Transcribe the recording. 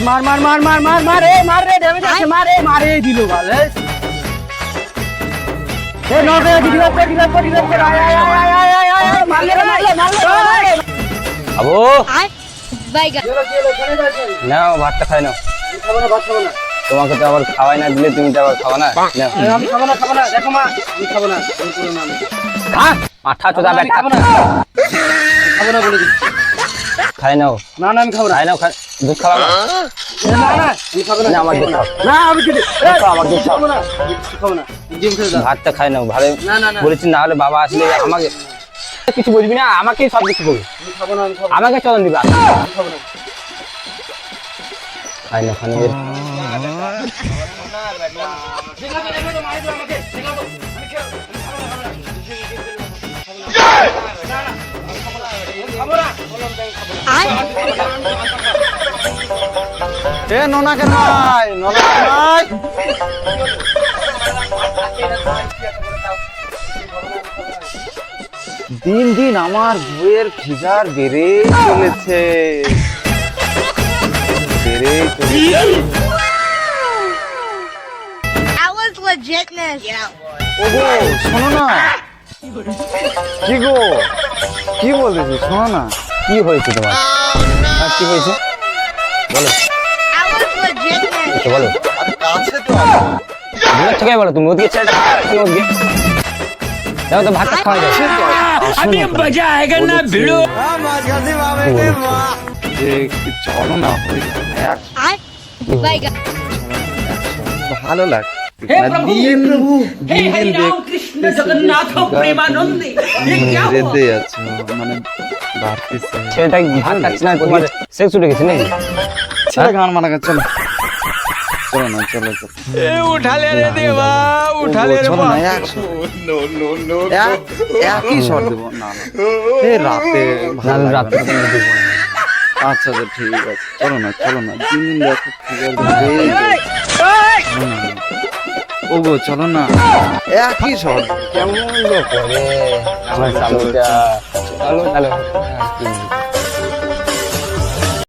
মার মার মার মার মার মার রে মার রে ড্যামেজ আছে মার রে দিল গাল নগে ডিলাপ করে আয় মারলে আবু নাও ভাতটা খাই নাও। খাবো না ভাত খাবো না তোমাকে তো আবার খাওয়াই না দিলে তুমি তো আবার খাওয়া না। আমি খাবো না দেখো মা আমি খাবো না আমি পুরো না খা মাথা চোদা ব্যাটা খাবো না বলে দিচ্ছি খাই নাও। না আমি খাবো না খাই নাও দুধ খাওয়া না আমি খাবো না আমার দুধ খাও। না আমি খেতে আমার দুধ খাও। খাবো না ডিম খেতে দাও ভাতটা খাই নাও ভালো না বলেছি না হলে বাবা আসলে আমাকে কিছু বলবি না আমাকেই সব কিছু বলবি আমি খাবো না আমাকে চলন দিবা আমি খাবো না খাই না খাই এ নোনাকে নাই নোনাকে নাই দিন দিন আমার বইয়ের ফিজার বেড়ে চলেছে That was legitness. ওগো শোনো না কি গো কি বলতেছি শোনো না কি হয়েছে তোমার কি হয়েছে বলো That was legitness. একটু বলো কাছে তো দূর থেকে বলো তুমি ওদিকে ছেলেটা তুমি ওদিকে যাও তো ভাতটা খাওয়া যাও अभी मजा आएगा ना भिड़ो চলো না Like, ভালো লাগছে हे प्रभु हे हरि राम कृष्ण जगन्नाथ प्रेमानंदी ये क्या हुआ যেতে যাচ্ছে মানে বাড়তেছে ছেলেটা ভাত খাচ্ছে না তোমার সেক্স উঠে গেছে নাকি ছেলে গান মানা চলো চলো না চলো उठा ले रे देवा उठा ले रे চলো না একশো একই শট দেবো না এ রাতে ভালো না লাগবে রাত্রে না। তুমি দেবো না। আচ্ছা আচ্ছা ঠিক আছে চলো না দিন দিন দেখো ওগো চলো না একই শট কেমন করে আমার স্বামীটা চলো তাহলে